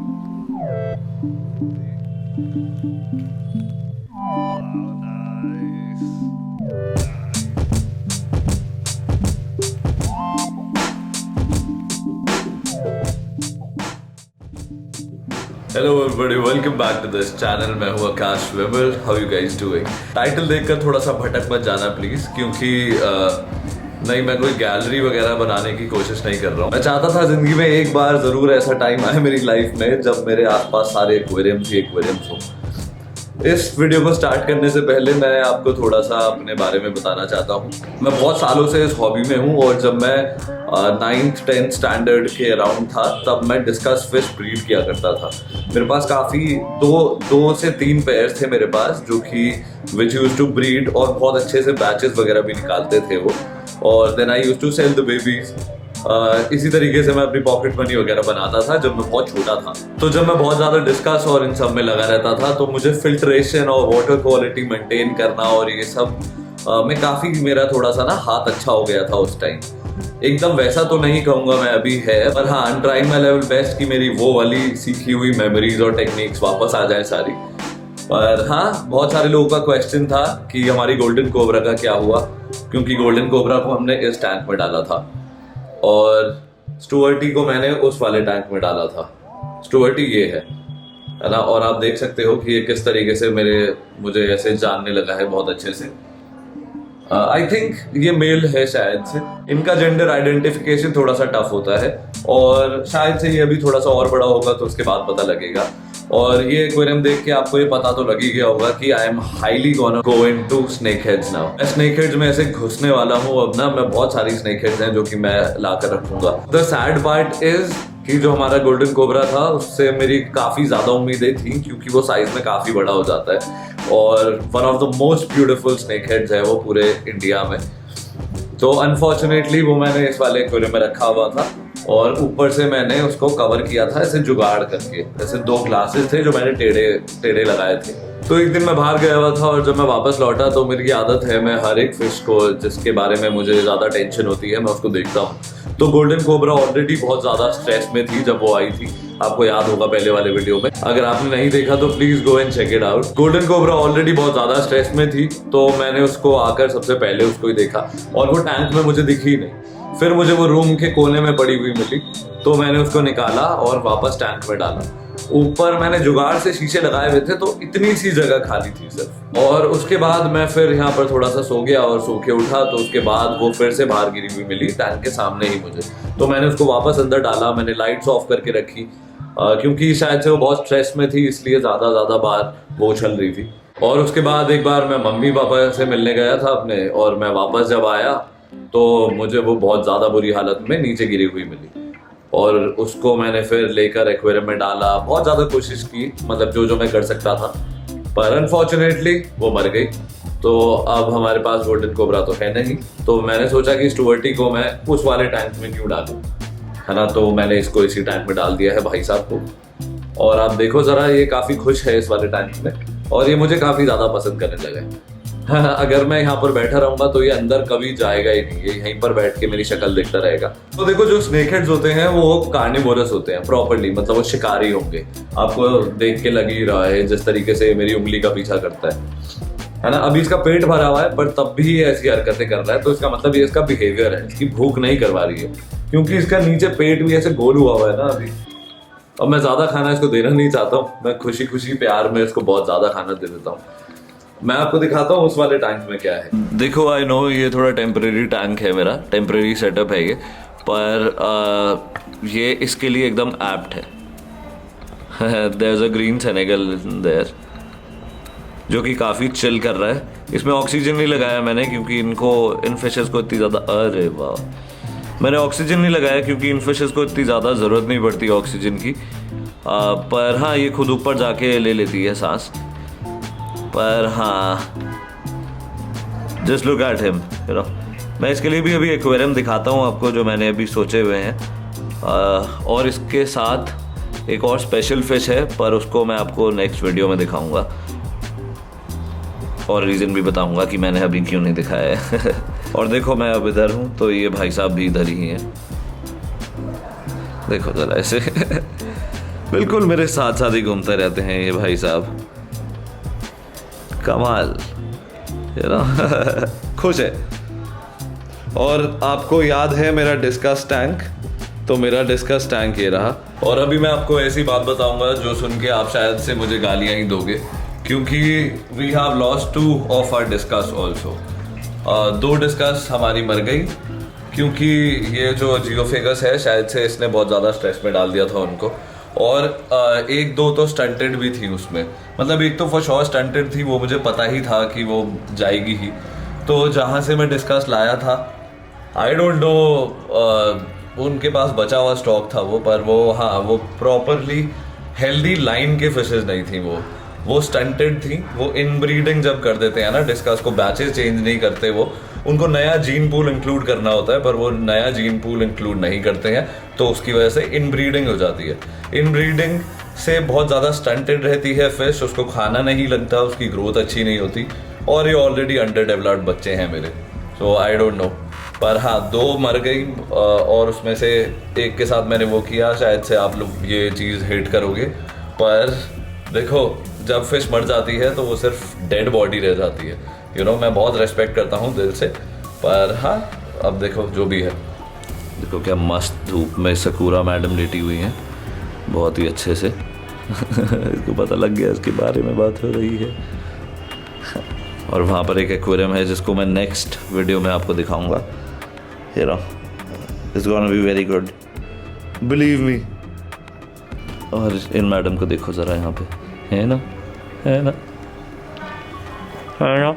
Hello everybody, welcome back to this channel. मैं हूँ Akash Vimal. How you guys doing? Title देखकर थोड़ा सा भटक मत जाना प्लीज, क्योंकि नहीं, मैं कोई गैलरी वगैरह बनाने की कोशिश नहीं कर रहा हूँ। मैं चाहता था जिंदगी में एक बार जरूर ऐसा टाइम आए मेरी लाइफ में जब मेरे आसपास सारे एक्वेरियम्स ही एक्वेरियम्स हो। इस वीडियो को स्टार्ट करने से पहले मैं आपको थोड़ा सा अपने बारे में बताना चाहता हूँ। मैं बहुत सालों से इस हॉबी में हूँ और जब मैं 9th 10th स्टैंडर्ड के अराउंड था तब मैं डिस्कस फिश ब्रीड किया करता था। मेरे पास काफ़ी दो से तीन पेयर्स थे मेरे पास, जो कि विच यूज टू ब्रीड और बहुत अच्छे से बैचेस वगैरह भी निकालते थे वो। और then I use to sell the babies. इसी तरीके से मैं अपनी पॉकेट मनी वगैरह बनाता था जब मैं बहुत छोटा था। तो जब मैं बहुत ज़्यादा डिस्कस और इन सब में लगा रहता था तो मुझे फिल्ट्रेशन और वाटर क्वालिटी मेंटेन करना और ये सब में काफ़ी मेरा थोड़ा सा ना हाथ अच्छा हो गया था उस टाइम। एकदम वैसा तो नहीं कहूँगा मैं अभी है, पर हाँ, I am trying my level best कि मेरी वो वाली सीखी हुई मेमोरीज और टेक्निक्स वापस आ जाए सारी। पर हाँ, बहुत सारे लोगों का क्वेश्चन था कि हमारी गोल्डन कोबरा का क्या हुआ, क्योंकि गोल्डन कोबरा को हमने इस टैंक में डाला था और स्टुअर्टी को मैंने उस वाले टैंक में डाला था। स्टुअर्टी ये है ना, और आप देख सकते हो कि ये किस तरीके से मुझे ऐसे जानने लगा है बहुत अच्छे से। आई थिंक ये मेल है शायद से। इनका जेंडर आइडेंटिफिकेशन थोड़ा सा टफ होता है और शायद से ये अभी थोड़ा सा और बड़ा होगा तो उसके बाद पता लगेगा। और ये एक्वेरियम देख के आपको ये पता तो लग ही गया होगा कि I am highly gonna go into snake heads now. मैं स्नेक हेड्स में ऐसे घुसने वाला हूँ अब ना। मैं बहुत सारी स्नेक हेड्स हैं जो कि मैं ला कर रखूंगा। द सैड पार्ट इज कि जो हमारा गोल्डन कोबरा था उससे मेरी काफी ज्यादा उम्मीदें थी, क्योंकि वो साइज में काफी बड़ा हो जाता है और one of the most beautiful snake heads है वो पूरे इंडिया में। तो अनफॉर्चुनेटली वो मैंने इस वाले एक्वेरियम में रखा हुआ था और ऊपर से मैंने उसको कवर किया था ऐसे जुगाड़ करके। ऐसे 2 ग्लासेस थे जो मैंने टेढ़े लगाए थे। तो एक दिन मैं बाहर गया हुआ था और जब मैं वापस लौटा तो मेरी आदत है, मैं हर एक फिश को जिसके बारे में मुझे ज्यादा टेंशन होती है मैं उसको देखता हूँ। तो गोल्डन कोबरा ऑलरेडी बहुत ज्यादा स्ट्रेस में थी जब वो आई थी। आपको याद होगा पहले वाले वीडियो में, अगर आपने नहीं देखा तो please go and check it out. Golden cobra already बहुत ज्यादा स्ट्रेस में थी, तो मैंने उसको आकर सबसे पहले उसको ही देखा और वो टैंक में मुझे दिखी नहीं। फिर मुझे वो रूम के कोने में पड़ी हुई मिली, तो मैंने उसको निकाला और वापस टैंक में डाला। ऊपर मैंने जुगाड़ से शीशे लगाए हुए थे तो इतनी सी जगह खाली थी सिर्फ। और उसके बाद मैं फिर यहाँ पर थोड़ा सा सो गया और सो के उठा तो उसके बाद वो फिर से बाहर गिरी हुई मिली टैंक के सामने ही मुझे। तो मैंने उसको वापस अंदर डाला। मैंने लाइट्स ऑफ करके रखी क्योंकि शायद से वो बहुत स्ट्रेस में थी, इसलिए ज्यादा बार वो उछल रही थी। और उसके बाद एक बार मैं मम्मी पापा से मिलने गया था अपने, और मैं वापस जब आया तो मुझे वो बहुत ज्यादा बुरी हालत में नीचे गिरी हुई मिली और उसको मैंने फिर लेकर एक्वेरियम में डाला। बहुत ज्यादा कोशिश की, मतलब जो मैं कर सकता था, पर अनफॉर्चुनेटली वो मर गई। तो अब हमारे पास गोल्डन कोबरा तो है नहीं, तो मैंने सोचा कि स्टुअर्टी को मैं उस वाले टैंक में क्यों डालूं, है ना। तो मैंने इसको इसी टैंक में डाल दिया है भाई साहब को। और आप देखो जरा, ये काफी खुश है इस वाले टैंक में और ये मुझे काफी ज्यादा पसंद करने लगा है। अगर मैं यहाँ पर बैठा रहूंगा तो ये अंदर कभी जाएगा ही नहीं, ये यहीं पर बैठ के मेरी शक्ल देखता रहेगा। तो देखो, जो स्नेक हेड्स होते हैं वो कार्निवोरस होते हैं प्रॉपर्ली, मतलब वो शिकारी होंगे। आपको देख के लग ही रहा है जिस तरीके से मेरी उंगली का पीछा करता है ना। अभी इसका पेट भरा हुआ है पर तब भी ये ऐसी हरकतें कर रहा है, तो इसका मतलब ये इसका बिहेवियर है, इसकी भूख नहीं करवा रही है, क्योंकि इसका नीचे पेट भी ऐसे गोल हुआ हुआ है ना अभी। अब मैं ज्यादा खाना इसको देना नहीं चाहता हूँ, मैं खुशी खुशी प्यार में इसको बहुत ज्यादा खाना दे देता हूँ। मैं आपको दिखाता हूँ उस वाले टैंक में क्या है। देखो, आई नो ये थोड़ा टेम्परेरी टैंक है, मेरा टेम्परेरी सेटअप है ये, पर ये इसके लिए एकदम एप्ट है। There is a green Senegal there जो कि काफ़ी चिल कर रहा है। इसमें ऑक्सीजन नहीं लगाया मैंने क्योंकि इन फिशेस को इतनी ज़्यादा, अरे वाह, मैंने ऑक्सीजन नहीं लगाया क्योंकि इन फिशेस को इतनी ज़्यादा ज़रूरत नहीं पड़ती ऑक्सीजन की। पर हाँ, ये खुद ऊपर जाके ले लेती है सांस। पर हाँ, just look at him, you know. मैं इसके लिए भी अभी एक्वेरियम दिखाता हूँ आपको जो मैंने अभी सोचे हुए हैं। और इसके साथ एक और स्पेशल फिश है, पर उसको मैं आपको नेक्स्ट वीडियो में दिखाऊंगा और रीज़न भी बताऊंगा कि मैंने अभी क्यों नहीं दिखाया है। और देखो, मैं अब इधर हूँ तो ये भाई साहब भी इधर ही हैं, देखो ज़रा ऐसे। बिल्कुल मेरे साथ साथ ही घूमते रहते हैं ये भाई साहब, कमाल, यू नो। खुश है। और आपको याद है मेरा डिस्कस टैंक, तो मेरा डिस्कस टैंक ये रहा। और अभी मैं आपको ऐसी बात बताऊंगा जो सुन के आप शायद से मुझे गालियां ही दोगे, क्योंकि we have lost 2 of our discus also. 2 discus हमारी मर गई, क्योंकि ये जो जियोफेगस है शायद से इसने बहुत ज़्यादा स्ट्रेस में डाल दिया था उनको। और 1-2 तो स्टंटेड भी थी उसमें, मतलब एक तो फॉर श्योर स्टंटेड थी, वो मुझे पता ही था कि वो जाएगी ही। तो जहाँ से मैं डिस्कस लाया था, आई डोंट नो उनके पास बचा हुआ स्टॉक था वो, पर वो हाँ वो प्रॉपरली हेल्दी लाइन के फिशेज नहीं थी, वो स्टंटेड थी। वो इनब्रीडिंग जब कर देते हैं ना डिस्कस को, बैचेस चेंज नहीं करते वो, उनको नया जीन पूल इंक्लूड करना होता है, पर वो नया जीन पूल इंक्लूड नहीं करते हैं, तो उसकी वजह से इनब्रीडिंग हो जाती है। इनब्रीडिंग से बहुत ज़्यादा स्टंटेड रहती है फिश, उसको खाना नहीं लगता, उसकी ग्रोथ अच्छी नहीं होती, और ये ऑलरेडी अंडर डेवलप्ड बच्चे हैं मेरे, सो आई डोंट नो। पर हाँ 2 मर गई, और उसमें से एक के साथ मैंने वो किया, शायद से आप लोग ये चीज़ हेट करोगे, पर देखो जब फिश मर जाती है तो वो सिर्फ डेड बॉडी रह जाती है, यू नो। मैं बहुत रेस्पेक्ट करता हूँ दिल से, पर हाँ अब देखो जो भी है। देखो क्या मस्त धूप में सकूरा मैडम लेटी हुई हैं, बहुत ही अच्छे से। इसको पता लग गया इसके बारे में बात हो रही है। और वहाँ पर एक एक्वेरियम है जिसको मैं नेक्स्ट वीडियो में आपको दिखाऊंगा, you know, it's gonna be very good, believe me। और इन मैडम को देखो ज़रा यहाँ पे, है ना, है ना, है ना।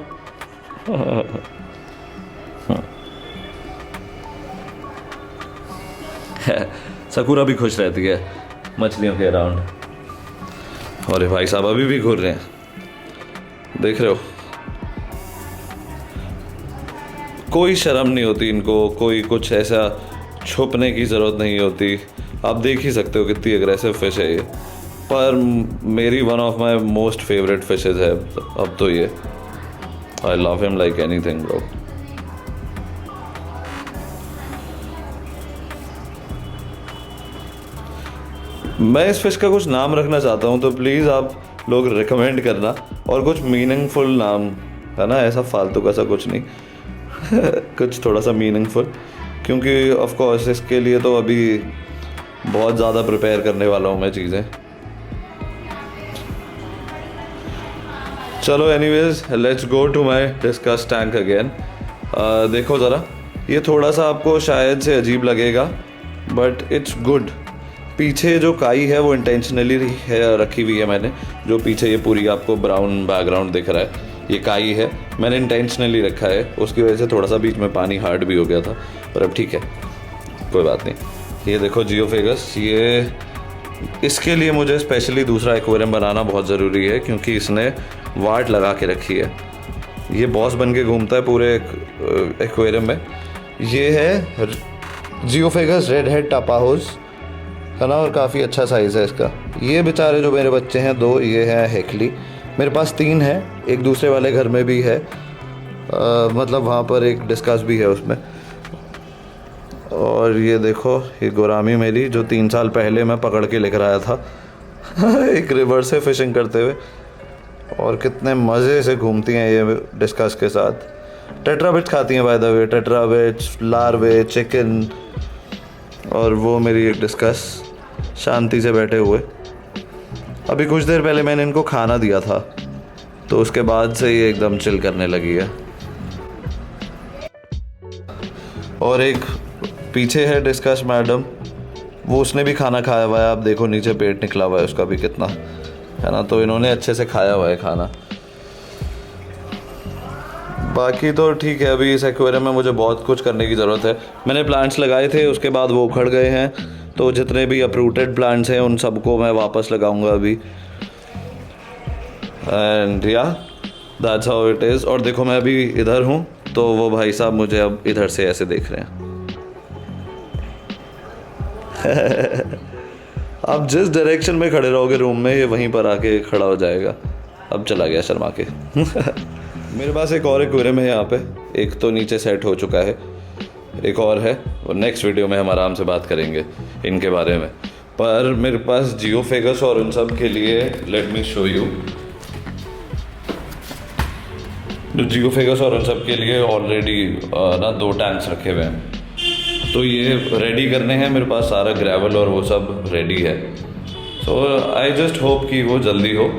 सकूरा भी खुश रहती है मछलियों के अराउंड। और भाई साहब अभी भी घूर रहे हैं, देख रहे हो, कोई शर्म नहीं होती इनको, कोई कुछ ऐसा छुपने की ज़रूरत नहीं होती। आप देख ही सकते हो कितनी एग्रेसिव फिश है ये, पर मेरी one of my most favourite fishes है अब तो ये। I love him like anything bro. मैं इस फिश का कुछ नाम रखना चाहता हूँ, तो प्लीज़ आप लोग रिकमेंड करना, और कुछ मीनिंगफुल नाम है ना, ऐसा फालतू का सा कुछ नहीं। कुछ थोड़ा सा मीनिंगफुल, क्योंकि ऑफ कोर्स इसके लिए तो अभी बहुत ज़्यादा प्रिपेयर करने वाला हूँ मैं चीज़ें। चलो anyways let's go to my discus tank again. देखो ज़रा, ये थोड़ा सा आपको शायद से अजीब लगेगा, बट इट्स गुड। पीछे जो काई है वो इंटेंशनली रखी हुई है मैंने, जो पीछे ये पूरी आपको ब्राउन बैकग्राउंड दिख रहा है, ये काई है, मैंने इंटेंशनली रखा है। उसकी वजह से थोड़ा सा बीच में पानी हार्ड भी हो गया था, पर अब ठीक है, कोई बात नहीं। ये देखो जियोफेगस, ये इसके लिए मुझे स्पेशली दूसरा एक्वेरियम बनाना बहुत ज़रूरी है, क्योंकि इसने वाट लगा के रखी है। ये बॉस बन के घूमता है पूरे एक्वेरियम में। ये है जियोफेगस रेड हेड टापाहोस, है ना, और काफ़ी अच्छा साइज़ है इसका। ये बेचारे जो मेरे बच्चे हैं 2, ये हैं हेकली। मेरे पास 3 है, एक दूसरे वाले घर में भी है, मतलब वहाँ पर एक डिस्कस भी है उसमें। और ये देखो ये गोरामी मेरी, जो 3 साल पहले मैं पकड़ के लेकर आया था एक रिवर से फिशिंग करते हुए, और कितने मज़े से घूमती हैं ये डिस्कस के साथ। टेट्राबिट्स खाती हैं by the way, Tetrabits, larvae, chicken. और वो मेरी एक डिस्कस शांति से बैठे हुए। अभी कुछ देर पहले मैंने इनको खाना दिया था, तो उसके बाद से ये एकदम चिल करने लगी है। और एक पीछे है डिस्कस मैडम, वो उसने भी खाना खाया हुआ है। आप देखो नीचे पेट निकला हुआ है उसका भी कितना, है ना, तो इन्होंने अच्छे से खाया हुआ है खाना। बाकी तो ठीक है। अभी इस एक्वेरियम में मुझे बहुत कुछ करने की ज़रूरत है। मैंने प्लांट्स लगाए थे, उसके बाद वो उखड़ गए हैं, तो जितने भी अप्रूटेड प्लांट्स हैं उन सबको मैं वापस लगाऊंगा अभी। एंड या दैट्स हाउ इट इज़। और देखो मैं अभी इधर हूँ, तो वो भाई साहब मुझे अब इधर से ऐसे देख रहे हैं। आप जिस डायरेक्शन में खड़े रहोगे रूम में, ये वहीं पर आके खड़ा हो जाएगा। अब चला गया शर्मा के। मेरे पास एक और एक्वेरियम है यहाँ पे, एक तो नीचे सेट हो चुका है, एक और है, और नेक्स्ट वीडियो में हम आराम से बात करेंगे इनके बारे में। पर मेरे पास जियोफेगस और उन सब के लिए let me show you, Geophagus और उन सब के लिए ऑलरेडी ना 2 टैंक्स रखे हुए हैं, तो ये रेडी करने हैं। मेरे पास सारा ग्रेवल और वो सब रेडी है, सो आई जस्ट होप कि वो जल्दी हो।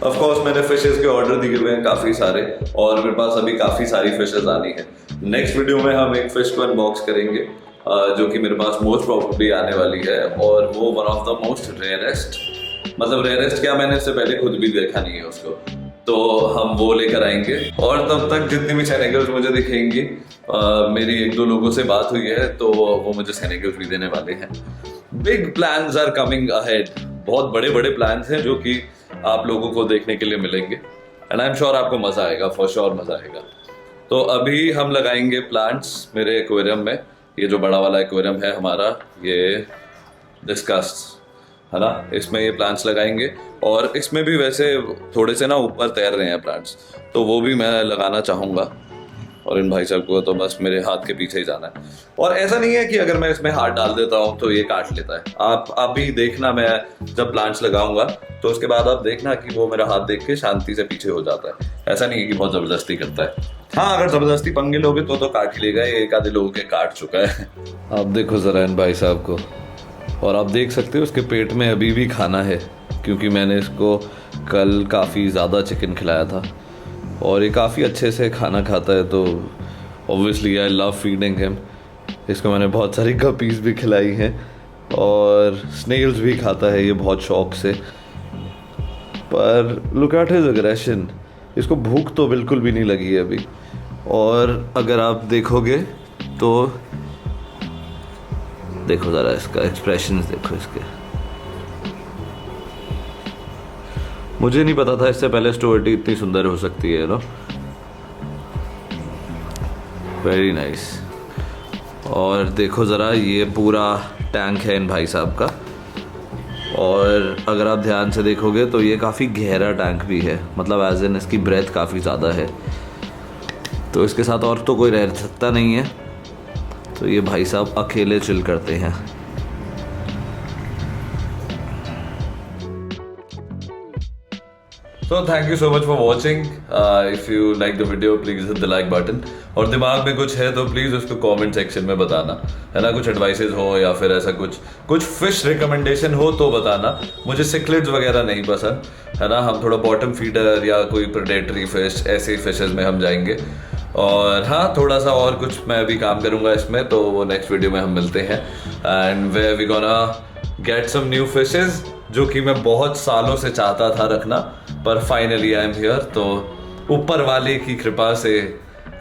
ऑफ कोर्स मैंने फिशेस के ऑर्डर दिए हुए हैं काफ़ी सारे, और मेरे पास अभी काफ़ी सारी फिशेस आनी है। नेक्स्ट वीडियो में हम एक फिश को अनबॉक्स करेंगे जो कि मेरे पास मोस्ट प्रॉब्ली आने वाली है, और वो one of the most rarest, मतलब रेयरेस्ट क्या, मैंने इससे पहले खुद भी देखा नहीं है उसको, तो हम वो लेकर आएंगे। और तब तक जितनी भी सेनेगल्स मुझे दिखेंगी, मेरी 1-2 लोगों से बात हुई है तो वो मुझे सेनेगल्स भी देने वाले हैं। Big plans are coming ahead, बहुत बड़े बड़े प्लान्स हैं जो कि आप लोगों को देखने के लिए मिलेंगे, एंड आई एम श्योर आपको मजा आएगा, फॉर श्योर मजा आएगा। तो अभी हम लगाएंगे प्लांट्स मेरे एक्वेरियम में। ये जो बड़ा वाला एक्वेरियम है हमारा, ये डिस्कस है ना, इसमें ये प्लांट्स लगाएंगे, और इसमें भी वैसे थोड़े से ना ऊपर तैर रहे हैं प्लांट्स, तो वो भी मैं लगाना चाहूँगा। और इन भाई साहब को तो बस मेरे हाथ के पीछे ही जाना है, और ऐसा नहीं है कि अगर मैं इसमें हाथ डाल देता हूँ तो ये काट लेता है। आप भी देखना, मैं जब प्लांट्स लगाऊंगा तो उसके बाद आप देखना कि वो मेरा हाथ देख के शांति से पीछे हो जाता है। ऐसा नहीं है कि बहुत जबरदस्ती करता है। हाँ, अगर जबरदस्ती पंगे लोगे तो काट ही लेगा, एक आधे लोगों के काट चुका है। आप देखो जरा इन भाई साहब को, और आप देख सकते हो उसके पेट में अभी भी खाना है, क्योंकि मैंने इसको कल काफ़ी ज़्यादा चिकन खिलाया था, और ये काफ़ी अच्छे से खाना खाता है, तो obviously I love feeding him. इसको मैंने बहुत सारी गपीज़ भी खिलाई हैं, और स्नेल्स भी खाता है ये बहुत शौक से। पर लुक एट हिज एग्रेशन, इसको भूख तो बिल्कुल भी नहीं लगी है अभी। और अगर आप देखोगे तो देखो ज़रा इसका एक्सप्रेशन देखो इसके। मुझे नहीं पता था इससे पहले स्टोरिटी इतनी सुंदर हो सकती है ना, वेरी नाइस। और देखो ज़रा, ये पूरा टैंक है इन भाई साहब का, और अगर आप ध्यान से देखोगे तो ये काफ़ी गहरा टैंक भी है, मतलब एज इन इसकी ब्रेथ काफ़ी ज़्यादा है, तो इसके साथ और तो कोई रह सकता नहीं है, तो ये भाई साहब अकेले चिल करते हैं। So thank you so much for watching. If you like the video, please hit the like button. और दिमाग में कुछ है तो प्लीज़ उसको कमेंट सेक्शन में बताना, है ना। कुछ एडवाइसेस हो या फिर ऐसा कुछ फिश रिकमेंडेशन हो तो बताना। मुझे सिक्लेट्स वगैरह नहीं पसंद, है ना। हम थोड़ा बॉटम फीडर या कोई प्रेडेटरी फिश, ऐसे फिशेस में हम जाएंगे। और हाँ, थोड़ा सा और कुछ मैं भी काम करूँगा इसमें, तो वो नेक्स्ट वीडियो में हम मिलते हैं। And where we gonna get some new fishes, जो कि मैं बहुत सालों से चाहता था रखना, पर फाइनली आई एम हियर। तो ऊपर वाले की कृपा से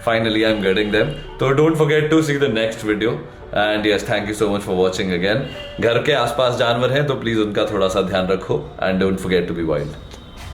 finally I am getting them. तो don't forget to see the next video, and yes, thank you so much for watching again. घर के आसपास जानवर हैं तो प्लीज़ उनका थोड़ा सा ध्यान रखो, and don't forget to be wild.